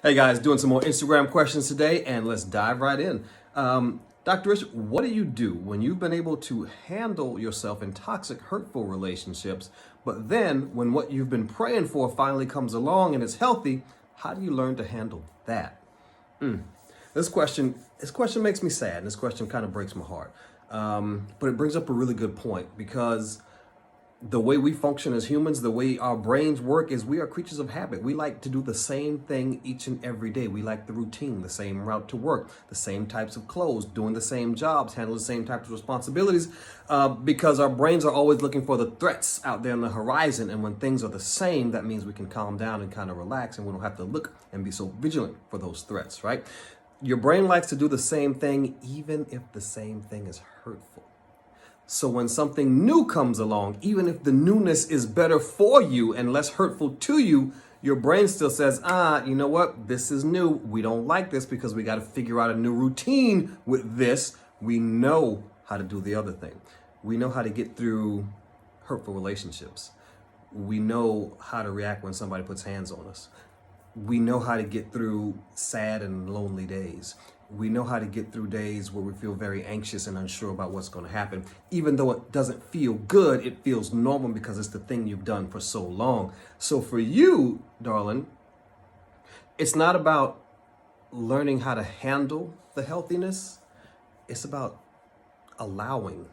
Hey guys, doing some more Instagram questions today, and let's dive right in. Dr. Rich, what do you do when you've been able to handle yourself in toxic, hurtful relationships, but then when what you've been praying for finally comes along and it's healthy, how do you learn to handle that? This question makes me sad, and this question kind of breaks my heart. But it brings up a really good point because the way we function as humans, the way our brains work is we are creatures of habit. We like to do the same thing each and every day. We like the routine, the same route to work, the same types of clothes, doing the same jobs, handling the same types of responsibilities, because our brains are always looking for the threats out there on the horizon. And when things are the same, that means we can calm down and kind of relax, and we don't have to look and be so vigilant for those threats, right? Your brain likes to do the same thing even if the same thing is hurtful. So when something new comes along, even if the newness is better for you and less hurtful to you, your brain still says, you know what? This is new. We don't like this because we got to figure out a new routine with this. We know how to do the other thing. We know how to get through hurtful relationships. We know how to react when somebody puts hands on us. We know how to get through sad and lonely days. We know how to get through days where we feel very anxious and unsure about what's going to happen. Even though it doesn't feel good, it feels normal because it's the thing you've done for so long. So for you, darling, it's not about learning how to handle the healthiness. It's about allowing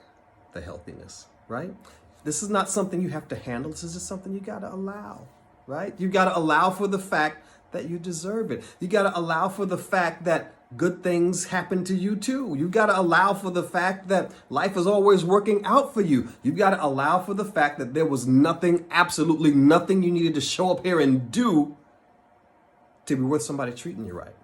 the healthiness, right? This is not something you have to handle. This is just something you got to allow, right? You got to allow for the fact that you deserve it. You got to allow for the fact that good things happen to you too. You got to allow for the fact that life is always working out for you. You got to allow for the fact that there was nothing, absolutely nothing you needed to show up here and do to be worth somebody treating you right.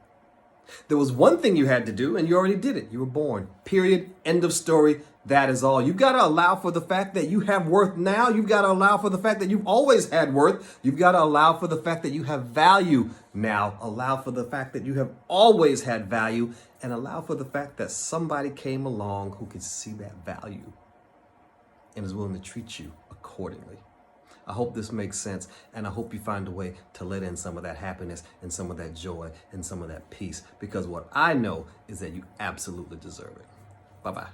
There was one thing you had to do, and you already did it. You were born. Period. End of story. That is all. You've got to allow for the fact that you have worth now. You've got to allow for the fact that you've always had worth. You've got to allow for the fact that you have value now. Allow for the fact that you have always had value, and allow for the fact that somebody came along who could see that value and is willing to treat you accordingly. I hope this makes sense, and I hope you find a way to let in some of that happiness and some of that joy and some of that peace, because what I know is that you absolutely deserve it. Bye-bye.